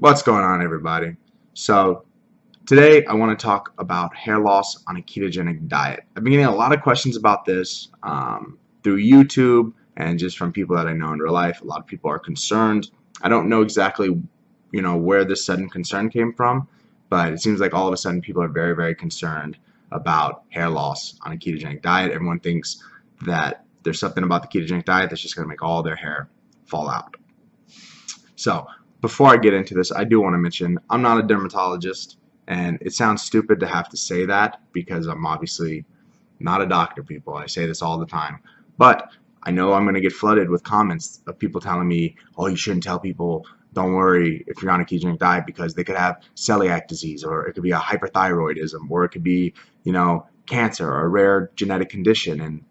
What's going on, everybody? So today I want to talk about hair loss on a ketogenic diet. I've been getting a lot of questions about this through YouTube and just from people that I know in real life. A lot of people are concerned. I don't know exactly, where this sudden concern came from, but it seems like all of a sudden people are very, very concerned about hair loss on a ketogenic diet. Everyone thinks that there's something about the ketogenic diet that's just going to make all their hair fall out. So before I get into this, I do want to mention I'm not a dermatologist, and it sounds stupid to have to say that because I'm obviously not a doctor, people. I say this all the time. But I know I'm going to get flooded with comments of people telling me, oh, you shouldn't tell people, don't worry if you're on a ketogenic diet because they could have celiac disease, or it could be a hyperthyroidism, or it could be, cancer or a rare genetic condition. And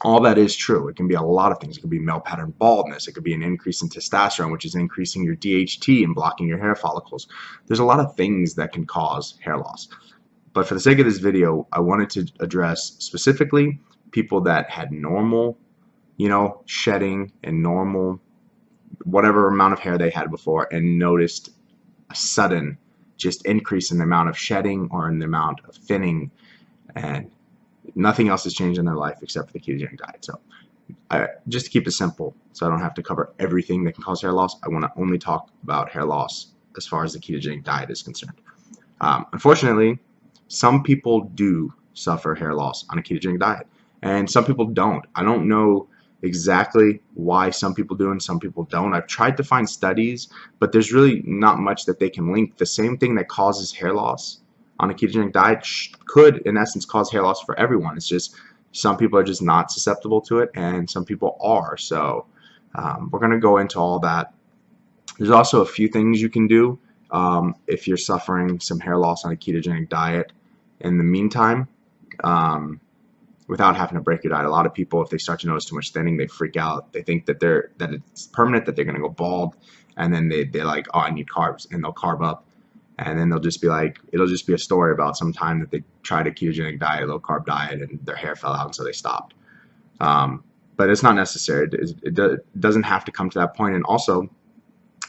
all that is true. It can be a lot of things. It could be male pattern baldness. It could be an increase in testosterone, which is increasing your DHT and blocking your hair follicles. There's a lot of things that can cause hair loss. But for the sake of this video, I wanted to address specifically people that had normal, shedding and normal whatever amount of hair they had before and noticed a sudden just increase in the amount of shedding or in the amount of thinning, and nothing else has changed in their life except for the ketogenic diet. So just to keep it simple, so I don't have to cover everything that can cause hair loss, I want to only talk about hair loss as far as the ketogenic diet is concerned. Unfortunately, some people do suffer hair loss on a ketogenic diet, and some people don't. I don't know exactly why some people do and some people don't. I've tried to find studies, but there's really not much that they can link. The same thing that causes hair loss on a ketogenic diet could, in essence, cause hair loss for everyone. It's just some people are just not susceptible to it, and some people are. So we're going to go into all that. There's also a few things you can do if you're suffering some hair loss on a ketogenic diet in the meantime, without having to break your diet. A lot of people, if they start to notice too much thinning, they freak out. They think that it's permanent, that they're going to go bald, and then they're like, oh, I need carbs, and they'll carb up. And then they'll just be like, it'll just be a story about some time that they tried a ketogenic diet, low carb diet, and their hair fell out, and so they stopped. But it's not necessary. It doesn't have to come to that point. And also,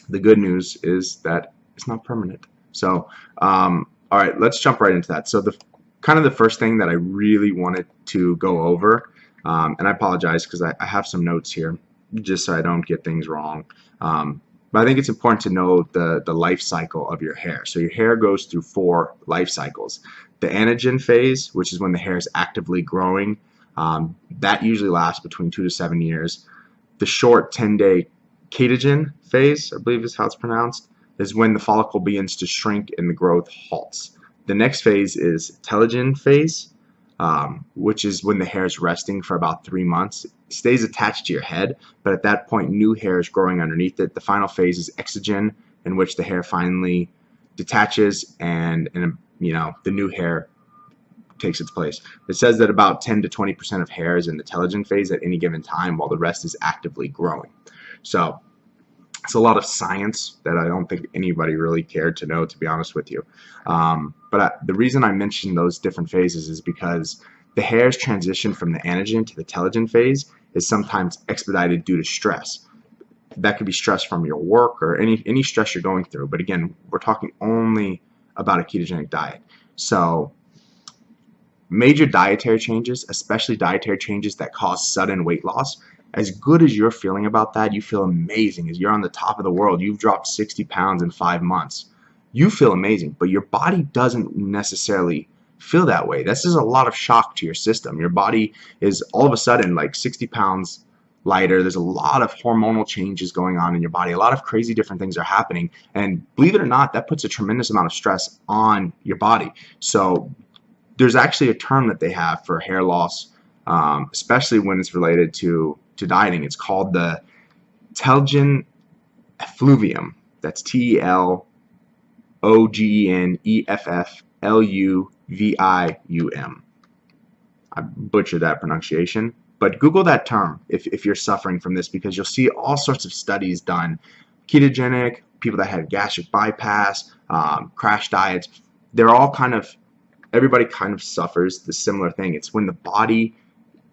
the good news is that it's not permanent. So, all right, let's jump right into that. So the first thing that I really wanted to go over, and I apologize because I have some notes here just so I don't get things wrong. But I think it's important to know the life cycle of your hair. So your hair goes through 4 life cycles. The anagen phase, which is when the hair is actively growing, that usually lasts between 2 to 7 years. The short 10-day catagen phase, I believe is how it's pronounced, is when the follicle begins to shrink and the growth halts. The next phase is telogen phase, which is when the hair is resting for about 3 months. It stays attached to your head, but at that point new hair is growing underneath it. The final phase is exogen, in which the hair finally detaches and the new hair takes its place. It says that about 10 to 20% of hair is in the telogen phase at any given time, while the rest is actively growing. So it's a lot of science that I don't think anybody really cared to know, to be honest with you. But the reason I mentioned those different phases is because the hair's transition from the anagen to the telogen phase is sometimes expedited due to stress. That could be stress from your work or any stress you're going through. But again, we're talking only about a ketogenic diet. So major dietary changes, especially dietary changes that cause sudden weight loss, as good as you're feeling about that, you feel amazing as you're on the top of the world. You've dropped 60 pounds in 5 months. You feel amazing, but your body doesn't necessarily feel that way. This is a lot of shock to your system. Your body is all of a sudden like 60 pounds lighter. There's a lot of hormonal changes going on in your body. A lot of crazy different things are happening. And believe it or not, that puts a tremendous amount of stress on your body. So there's actually a term that they have for hair loss, especially when it's related to dieting. It's called the telogen effluvium. That's TELOGENEFFLUVIUM. I butchered that pronunciation, but Google that term if you're suffering from this, because you'll see all sorts of studies done. Ketogenic, people that had gastric bypass, crash diets, everybody kind of suffers the similar thing. It's when the body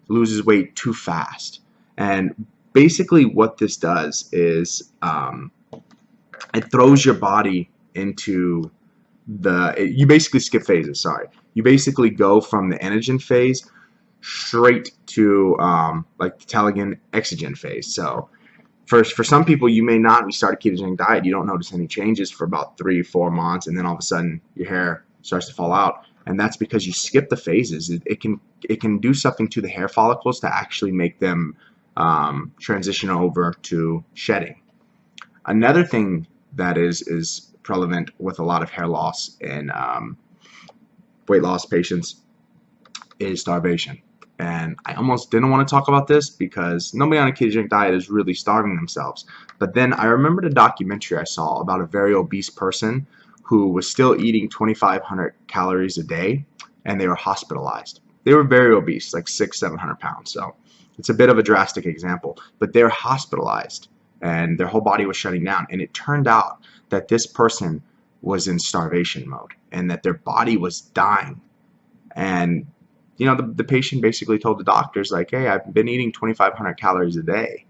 loses weight too fast. And basically what this does is it throws your body into you basically skip phases, sorry. You basically go from the anagen phase straight to like the telogen exogen phase. So for some people, you may not, when you start a ketogenic diet, you don't notice any changes for about 3-4 months, and then all of a sudden your hair starts to fall out. And that's because you skip the phases. It can do something to the hair follicles to actually make them transition over to shedding. Another thing that is prevalent with a lot of hair loss in weight loss patients is starvation. And I almost didn't want to talk about this because nobody on a ketogenic diet is really starving themselves. But then I remembered a documentary I saw about a very obese person who was still eating 2,500 calories a day, and they were hospitalized. They were very obese, like 600-700 pounds. So it's a bit of a drastic example, but they're hospitalized and their whole body was shutting down. And it turned out that this person was in starvation mode and that their body was dying. And you know, the patient basically told the doctors, like, hey, I've been eating 2,500 calories a day.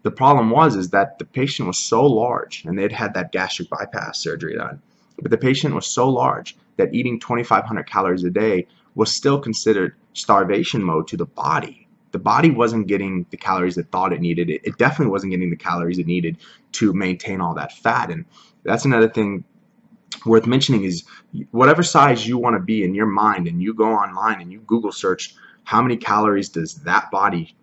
The problem is that the patient was so large, and they'd had that gastric bypass surgery done, but the patient was so large that eating 2,500 calories a day was still considered starvation mode to the body. The body wasn't getting the calories it thought it needed. It definitely wasn't getting the calories it needed to maintain all that fat. And that's another thing worth mentioning is whatever size you want to be in your mind, and you go online and you Google search how many calories does that body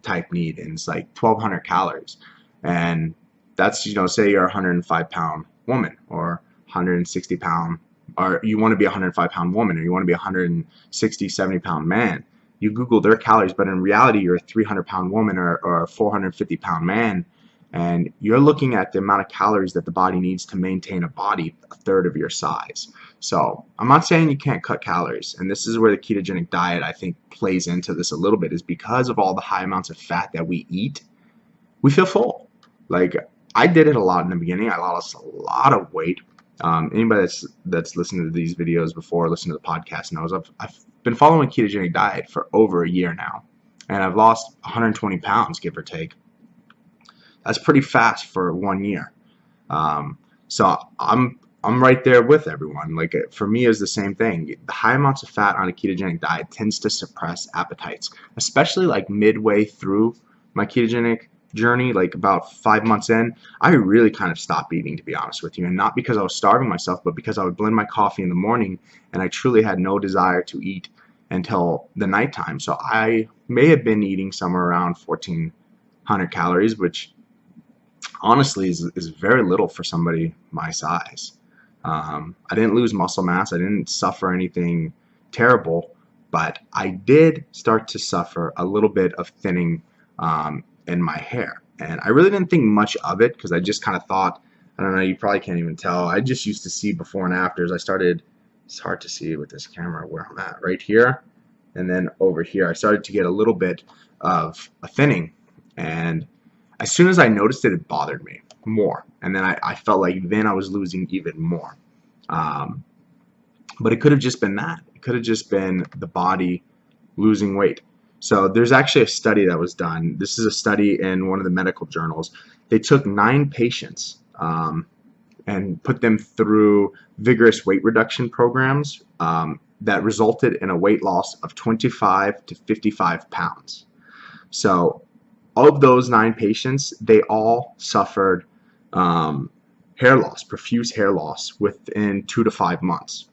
type need, and it's like 1,200 calories. And that's, you know, say you're a 105-pound woman or 160-pound, or you want to be a 105-pound woman, or you want to be a 160, 70-pound man. You Google their calories, but in reality, you're a 300-pound woman or a 450-pound man, and you're looking at the amount of calories that the body needs to maintain a body a third of your size. So I'm not saying you can't cut calories, and this is where the ketogenic diet, I think, plays into this a little bit, is because of all the high amounts of fat that we eat, we feel full. Like, I did it a lot in the beginning. I lost a lot of weight. Anybody that's listened to these videos before, listened to the podcast, knows I've been following a ketogenic diet for over a year now, and I've lost 120 pounds, give or take. That's pretty fast for 1 year. So I'm right there with everyone. Like, for me, it's the same thing. The high amounts of fat on a ketogenic diet tends to suppress appetites, especially like midway through my ketogenic journey, like about 5 months in. I really kind of stopped eating, to be honest with you, and not because I was starving myself, but because I would blend my coffee in the morning, and I truly had no desire to eat until the nighttime. So I may have been eating somewhere around 1,400 calories, which honestly is very little for somebody my size. I didn't lose muscle mass. I didn't suffer anything terrible, but I did start to suffer a little bit of thinning in my hair. And I really didn't think much of it because I just kind of thought, I don't know, you probably can't even tell. I just used to see before and afters. It's hard to see with this camera where I'm at, right here. And then over here, I started to get a little bit of a thinning. And as soon as I noticed it, it bothered me more. And then I felt like then I was losing even more. But it could have just been that. It could have just been the body losing weight. So there's actually a study that was done. This is a study in one of the medical journals. They took 9 patients and put them through vigorous weight reduction programs that resulted in a weight loss of 25 to 55 pounds. So of those 9 patients, they all suffered hair loss, profuse hair loss within 2 to 5 months.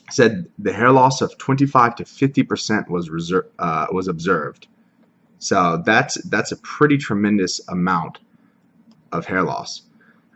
Said the hair loss of 25 to 50% was observed. So that's a pretty tremendous amount of hair loss.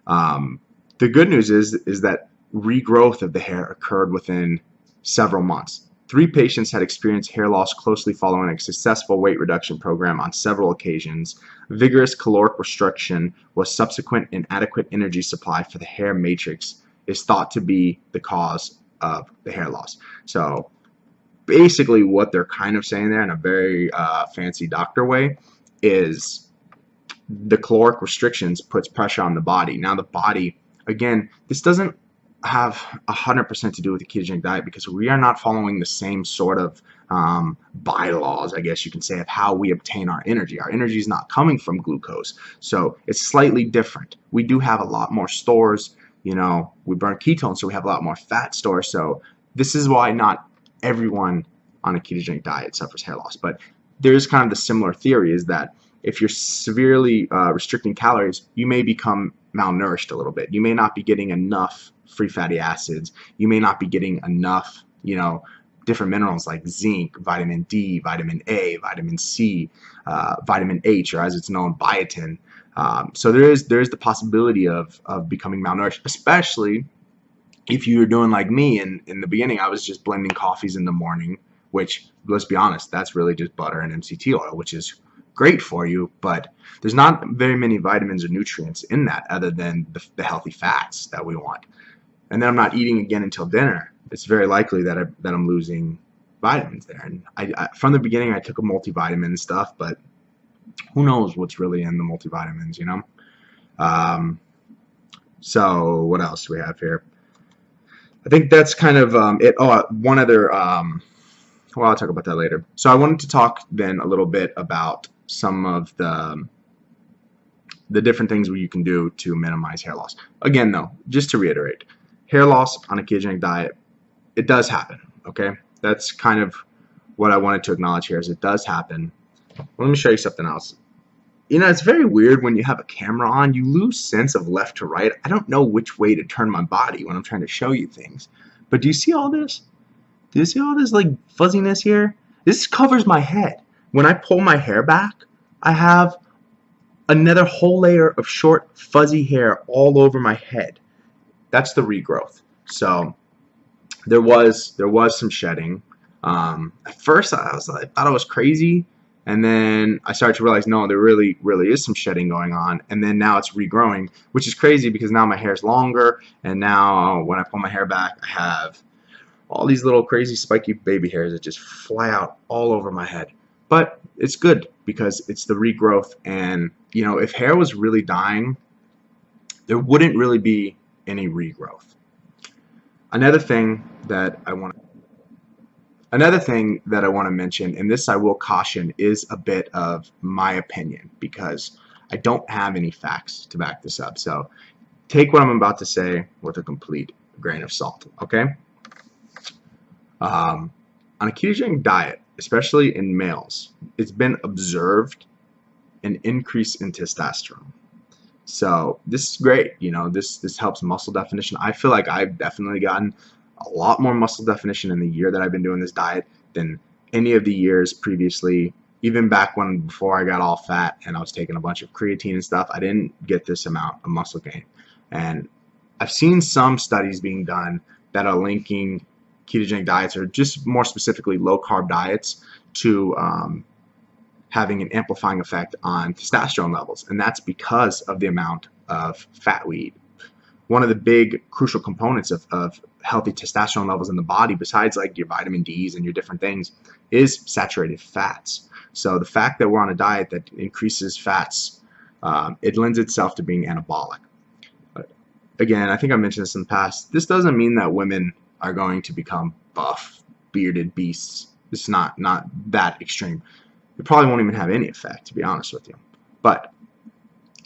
The good news is that regrowth of the hair occurred within several months. 3 patients had experienced hair loss closely following a successful weight reduction program on several occasions. Vigorous caloric restriction was subsequent inadequate energy supply for the hair matrix is thought to be the cause of the hair loss. So basically what they're kind of saying there in a very fancy doctor way is the caloric restrictions puts pressure on the body. Now the body, again, this doesn't have 100% to do with the ketogenic diet, because we are not following the same sort of bylaws, I guess you can say, of how we obtain our energy. Our energy is not coming from glucose, so it's slightly different. We do have a lot more stores. We burn ketones, so we have a lot more fat stores. So this is why not everyone on a ketogenic diet suffers hair loss. But there's kind of the similar theory, is that if you're severely restricting calories, you may become malnourished a little bit. You may not be getting enough free fatty acids. You may not be getting enough, different minerals like zinc, vitamin D, vitamin A, vitamin C, vitamin H, or as it's known, biotin. So there is the possibility of becoming malnourished, especially if you're doing like me. In the beginning, I was just blending coffees in the morning, which, let's be honest, that's really just butter and MCT oil, which is great for you, but there's not very many vitamins or nutrients in that other than the healthy fats that we want. And then I'm not eating again until dinner. It's very likely that I'm losing vitamins there. And I from the beginning, I took a multivitamin and stuff, but who knows what's really in the multivitamins, So what else do we have here? I think that's kind of it. Oh, one other, well, I'll talk about that later. So I wanted to talk then a little bit about some of the different things you can do to minimize hair loss. Again, though, just to reiterate, hair loss on a ketogenic diet, it does happen, okay? That's kind of what I wanted to acknowledge here, is it does happen. Well, let me show you something else. It's very weird when you have a camera on. You lose sense of left to right. I don't know which way to turn my body when I'm trying to show you things. But do you see all this? Do you see all this like fuzziness here? This covers my head. When I pull my hair back, I have another whole layer of short, fuzzy hair all over my head. That's the regrowth. So there was some shedding. At first, I thought it was crazy, and then I started to realize, no, there really is some shedding going on. And then now it's regrowing, which is crazy because now my hair is longer, and now when I pull my hair back, I have all these little crazy spiky baby hairs that just fly out all over my head. But it's good because it's the regrowth, and if hair was really dying, there wouldn't really be any regrowth. Another thing that I want to mention, and this I will caution, is a bit of my opinion, because I don't have any facts to back this up. So take what I'm about to say with a complete grain of salt, okay? On a ketogenic diet, especially in males, it's been observed an increase in testosterone. So this is great. This helps muscle definition. I feel like I've definitely gotten a lot more muscle definition in the year that I've been doing this diet than any of the years previously. Even back before I got all fat and I was taking a bunch of creatine and stuff, I didn't get this amount of muscle gain. And I've seen some studies being done that are linking ketogenic diets, or just more specifically low carb diets, to having an amplifying effect on testosterone levels, and that's because of the amount of fat we eat. One of the big crucial components of healthy testosterone levels in the body, besides like your vitamin Ds and your different things, is saturated fats. So the fact that we're on a diet that increases fats, it lends itself to being anabolic. But again, I think I mentioned this in the past, this doesn't mean that women are going to become buff, bearded beasts. It's not that extreme. It probably won't even have any effect, to be honest with you. But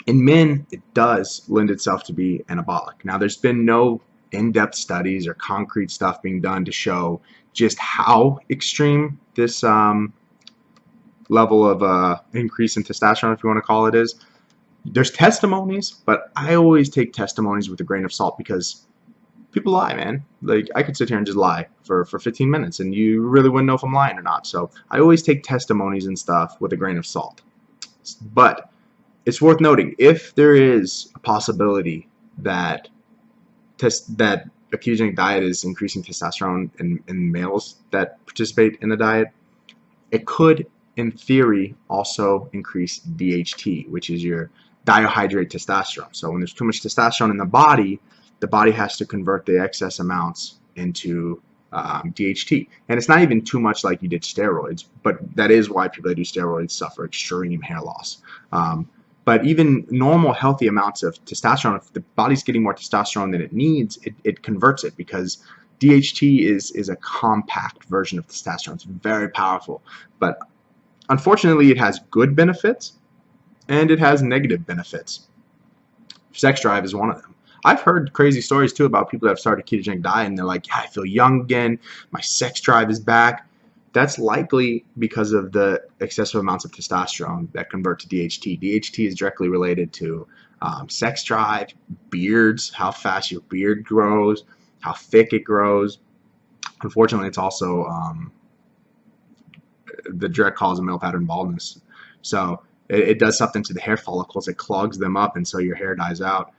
in men, it does lend itself to be anabolic. Now, there's been no in-depth studies or concrete stuff being done to show just how extreme this level of increase in testosterone, if you want to call it, is. There's testimonies, but I always take testimonies with a grain of salt, because people lie, man. Like, I could sit here and just lie for 15 minutes and you really wouldn't know if I'm lying or not. So I always take testimonies and stuff with a grain of salt. But it's worth noting, if there is a possibility that a ketogenic diet is increasing testosterone in males that participate in the diet, it could, in theory, also increase DHT, which is your dihydrogenate testosterone. So when there's too much testosterone in the body has to convert the excess amounts into DHT. And it's not even too much like you did steroids, but that is why people that do steroids suffer extreme hair loss. But even normal healthy amounts of testosterone, if the body's getting more testosterone than it needs, it converts it, because DHT is a compact version of testosterone. It's very powerful. But unfortunately, it has good benefits and it has negative benefits. Sex drive is one of them. I've heard crazy stories too about people that have started a ketogenic diet and they're like, yeah, I feel young again. My sex drive is back. That's likely because of the excessive amounts of testosterone that convert to DHT. DHT is directly related to sex drive, beards, how fast your beard grows, how thick it grows. Unfortunately, it's also the direct cause of male pattern baldness. So it does something to the hair follicles. It clogs them up, and so your hair dies out.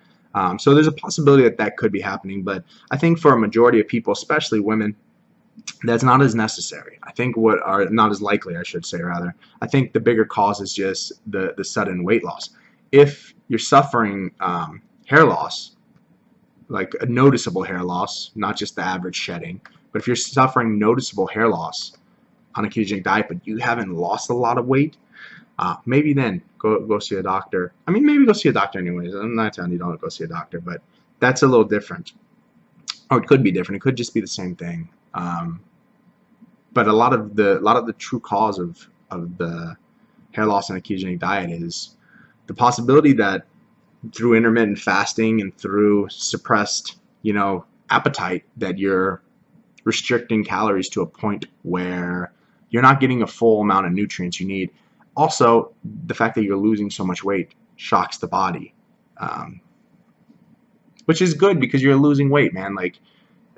So there's a possibility that that could be happening. But I think for a majority of people, especially women, that's not as necessary. I think not as likely, I should say, rather. I think the bigger cause is just the sudden weight loss. If you're suffering hair loss, like a noticeable hair loss, not just the average shedding, but if you're suffering noticeable hair loss on a ketogenic diet, but you haven't lost a lot of weight, maybe then go see a doctor. I mean, maybe go see a doctor anyways. I'm not telling you don't go see a doctor, but that's a little different. Or it could be different. It could just be the same thing. But a lot of the true cause of the hair loss in a ketogenic diet is the possibility that through intermittent fasting and through suppressed, appetite, that you're restricting calories to a point where you're not getting a full amount of nutrients you need. Also, the fact that you're losing so much weight shocks the body, which is good because you're losing weight, man.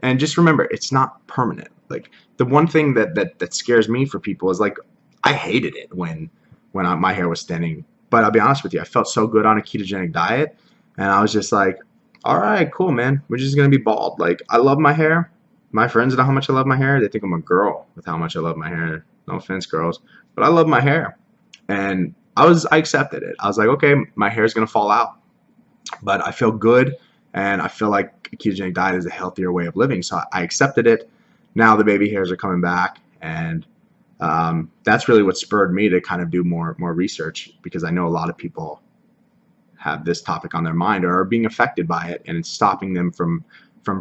And just remember, it's not permanent. Like, the one thing that scares me for people is, like, I hated it when my hair was thinning. But I'll be honest with you, I felt so good on a ketogenic diet, and I was just like, all right, cool, man. We're just gonna be bald. Like, I love my hair. My friends know how much I love my hair. They think I'm a girl with how much I love my hair. No offense, girls, but I love my hair, and I accepted it. I was like, okay, my hair's gonna fall out, but I feel good, and I feel like a ketogenic diet is a healthier way of living. So I accepted it. Now the baby hairs are coming back, and that's really what spurred me to kind of do more research, because I know a lot of people have this topic on their mind or are being affected by it, and it's stopping them from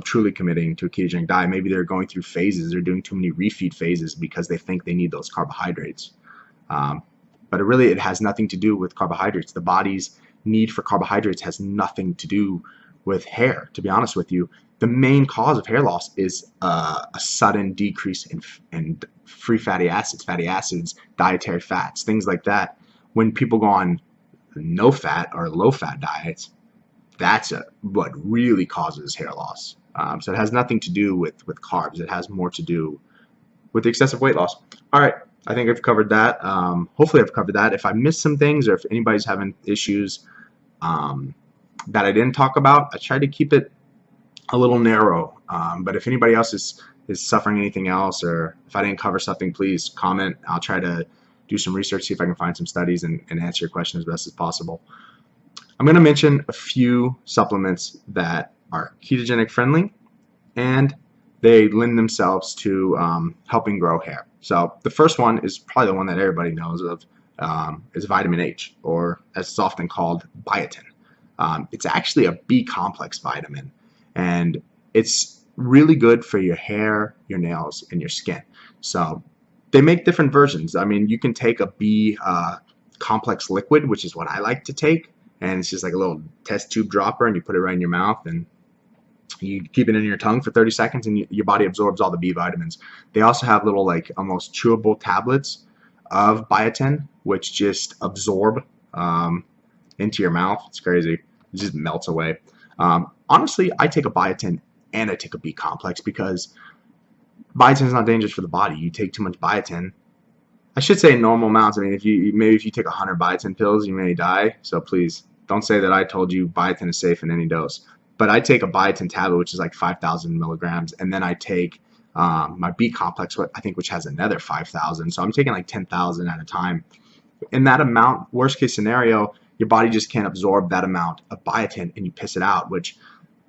truly committing to a ketogenic diet. Maybe they're going through phases. They're doing too many refeed phases because they think they need those carbohydrates. But it has nothing to do with carbohydrates. The body's need for carbohydrates has nothing to do with hair, to be honest with you. The main cause of hair loss is a sudden decrease in free fatty acids, dietary fats, things like that. When people go on no fat or low fat diets, that's what really causes hair loss. So it has nothing to do with carbs. It has more to do with excessive weight loss. All right, I think I've covered that. Hopefully I've covered that. If I missed some things, or if anybody's having issues that I didn't talk about, I tried to keep it a little narrow. But if anybody else is suffering anything else, or if I didn't cover something, please comment. I'll try to do some research, see if I can find some studies and answer your question as best as possible. I'm going to mention a few supplements that are ketogenic friendly, and they lend themselves to helping grow hair. So the first one is probably the one that everybody knows of, is vitamin H, or as it's often called, biotin. It's actually a B complex vitamin, and it's really good for your hair, your nails, and your skin. So they make different versions. I mean, you can take a B complex liquid, which is what I like to take, and it's just like a little test tube dropper, and you put it right in your mouth, and you keep it in your tongue for 30 seconds, and your body absorbs all the B vitamins. They also have little, like, almost chewable tablets of biotin, which just absorb into your mouth. It's crazy. It just melts away. Honestly, I take a biotin and I take a B complex because biotin is not dangerous for the body. You take too much biotin, I should say normal amounts. I mean, if you take 100 biotin pills, you may die. So please don't say that I told you biotin is safe in any dose. But I take a biotin tablet, which is like 5,000 milligrams, and then I take my B complex, I think, which has another 5,000. So I'm taking like 10,000 at a time. In that amount, worst case scenario, your body just can't absorb that amount of biotin, and you piss it out, which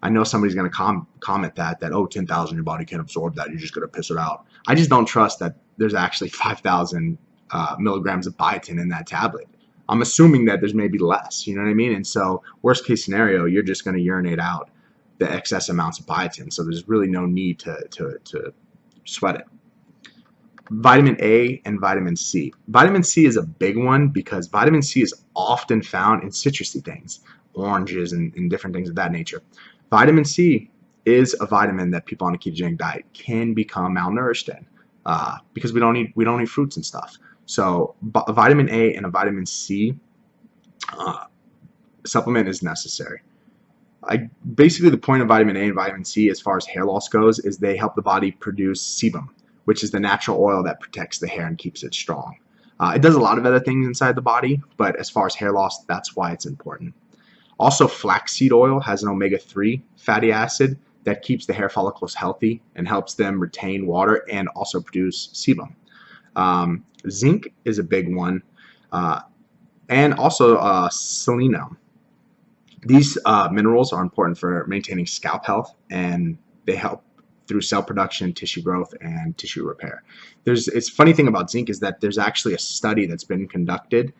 I know somebody's going to comment that, oh, 10,000, your body can't absorb that, you're just going to piss it out. I just don't trust that there's actually 5,000 milligrams of biotin in that tablet. I'm assuming that there's maybe less, you know what I mean? And so worst case scenario, you're just going to urinate out the excess amounts of biotin. So there's really no need to sweat it. Vitamin A and vitamin C. Vitamin C is a big one because vitamin C is often found in citrusy things, oranges and different things of that nature. Vitamin C is a vitamin that people on a ketogenic diet can become malnourished in because we don't eat fruits and stuff. So a vitamin A and a vitamin C supplement is necessary. Basically, the point of vitamin A and vitamin C as far as hair loss goes is they help the body produce sebum, which is the natural oil that protects the hair and keeps it strong. It does a lot of other things inside the body, but as far as hair loss, that's why it's important. Also, flaxseed oil has an omega-3 fatty acid that keeps the hair follicles healthy and helps them retain water and also produce sebum. Zinc is a big one, and also selenium. These minerals are important for maintaining scalp health, and they help through cell production, tissue growth, and tissue repair. It's funny thing about zinc is that there's actually a study that's been conducted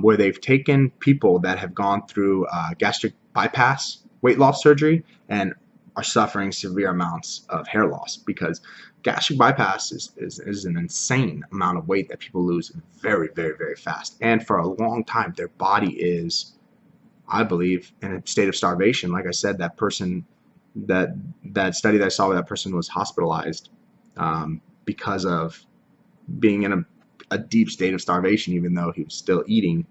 where they've taken people that have gone through gastric bypass weight loss surgery and are suffering severe amounts of hair loss, because gastric bypass is an insane amount of weight that people lose very, very, very fast. And for a long time, their body is, I believe, in a state of starvation. Like I said, that person, that study that I saw where that person was hospitalized because of being in a deep state of starvation, even though he was still eating,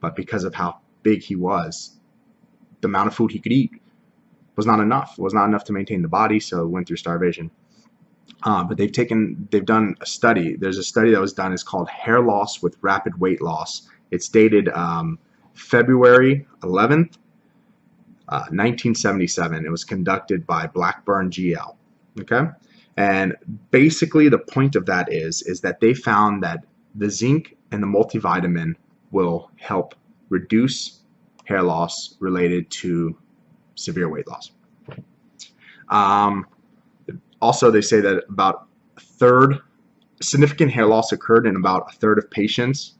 but because of how big he was, the amount of food he could eat was not enough. It was not enough to maintain the body, so it went through starvation. But they've done a study. There's a study that was done. It's called Hair Loss with Rapid Weight Loss. It's dated February 11th, 1977. It was conducted by Blackburn GL. Okay, and basically the point of that is that they found that the zinc and the multivitamin will help reduce hair loss related to severe weight loss. Also, they say that about a third, significant hair loss occurred in about a third of patients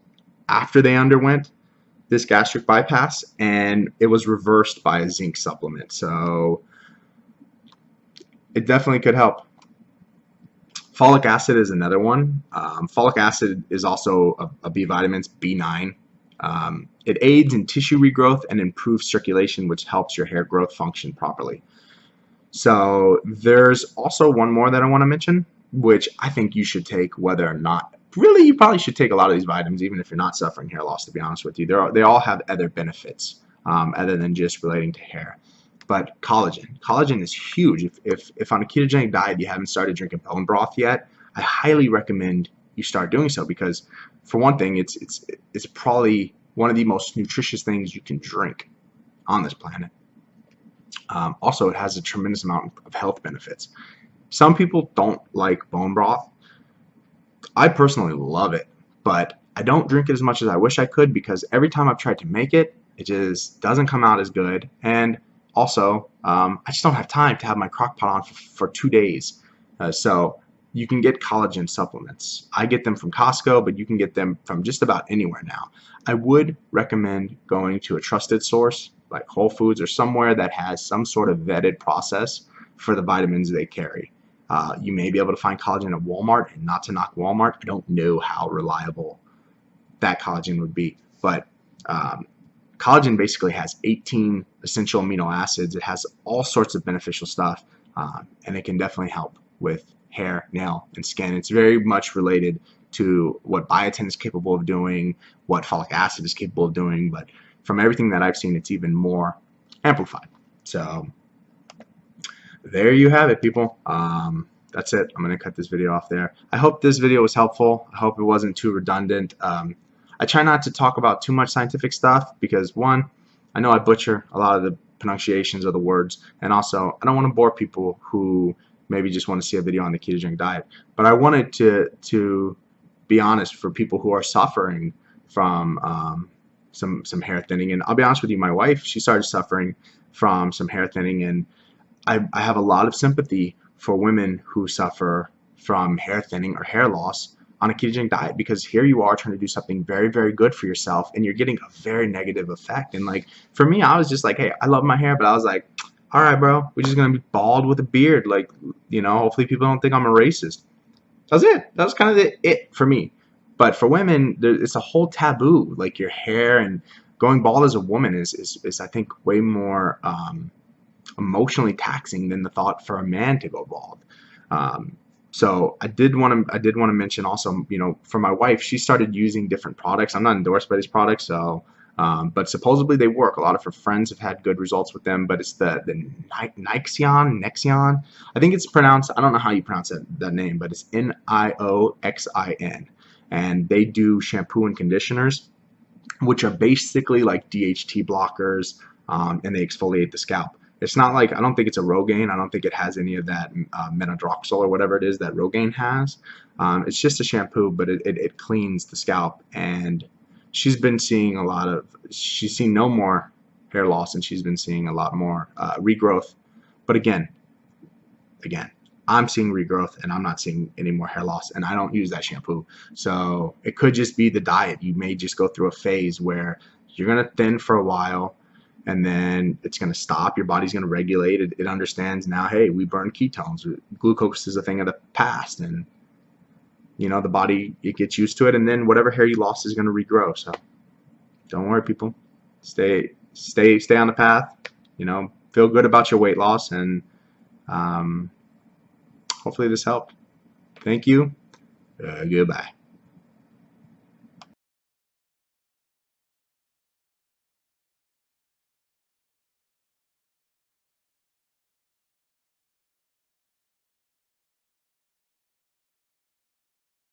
after they underwent this gastric bypass, and it was reversed by a zinc supplement. So it definitely could help. Folic acid is another one. Folic acid is also a B vitamin, it's B9. It aids in tissue regrowth and improves circulation, which helps your hair growth function properly. So there's also one more that I want to mention, which I think you should take whether or not, really you probably should take a lot of these vitamins even if you're not suffering hair loss, to be honest with you. They all have other benefits other than just relating to hair. But collagen is huge. If on a ketogenic diet you haven't started drinking bone broth yet, I highly recommend you start doing so, because for one thing, it's probably one of the most nutritious things you can drink on this planet. Also, it has a tremendous amount of health benefits. Some people don't like bone broth. I personally love it, but I don't drink it as much as I wish I could, because every time I've tried to make it, it just doesn't come out as good. And also, I just don't have time to have my crock pot on for 2 days. So you can get collagen supplements. I get them from Costco, but you can get them from just about anywhere now. I would recommend going to a trusted source like Whole Foods or somewhere that has some sort of vetted process for the vitamins they carry. You may be able to find collagen at Walmart, and not to knock Walmart, I don't know how reliable that collagen would be, but collagen basically has 18 essential amino acids. It has all sorts of beneficial stuff, and it can definitely help with hair, nail, and skin. It's very much related to what biotin is capable of doing, what folic acid is capable of doing, but from everything that I've seen, it's even more amplified. So there you have it, people. That's it. I'm going to cut this video off there. I hope this video was helpful. I hope it wasn't too redundant. I try not to talk about too much scientific stuff because, one, I know I butcher a lot of the pronunciations of the words, and also I don't want to bore people who maybe just want to see a video on the ketogenic diet. But I wanted to be honest for people who are suffering from some hair thinning. And I'll be honest with you, my wife, she started suffering from some hair thinning, and I have a lot of sympathy for women who suffer from hair thinning or hair loss on a ketogenic diet, because here you are trying to do something very, very good for yourself, and you're getting a very negative effect. And like for me, I was just like, hey, I love my hair, but I was like, all right, bro, we're just gonna be bald with a beard. Like, hopefully people don't think I'm a racist. That was it. That was kind of it for me. But for women, it's a whole taboo. Like your hair and going bald as a woman is I think way more emotionally taxing than the thought for a man to go bald. So I did want to mention also, for my wife, she started using different products. I'm not endorsed by these products, so but supposedly they work. A lot of her friends have had good results with them, but it's the Nexion. I think it's pronounced, I don't know how you pronounce that name, but it's Nioxin. And they do shampoo and conditioners, which are basically like DHT blockers, and they exfoliate the scalp. It's not like, I don't think it's a Rogaine. I don't think it has any of that metadroxyl or whatever it is that Rogaine has. It's just a shampoo, but it cleans the scalp. And she's been seeing she's seen no more hair loss, and she's been seeing a lot more regrowth. But again, I'm seeing regrowth, and I'm not seeing any more hair loss, and I don't use that shampoo. So it could just be the diet. You may just go through a phase where you're going to thin for a while, and then it's going to stop. Your body's going to regulate. It understands now, hey, we burn ketones. Glucose is a thing of the past, and the body, it gets used to it, and then whatever hair you lost is going to regrow. So don't worry, people. Stay on the path. Feel good about your weight loss, and hopefully this helped. Thank you. Goodbye.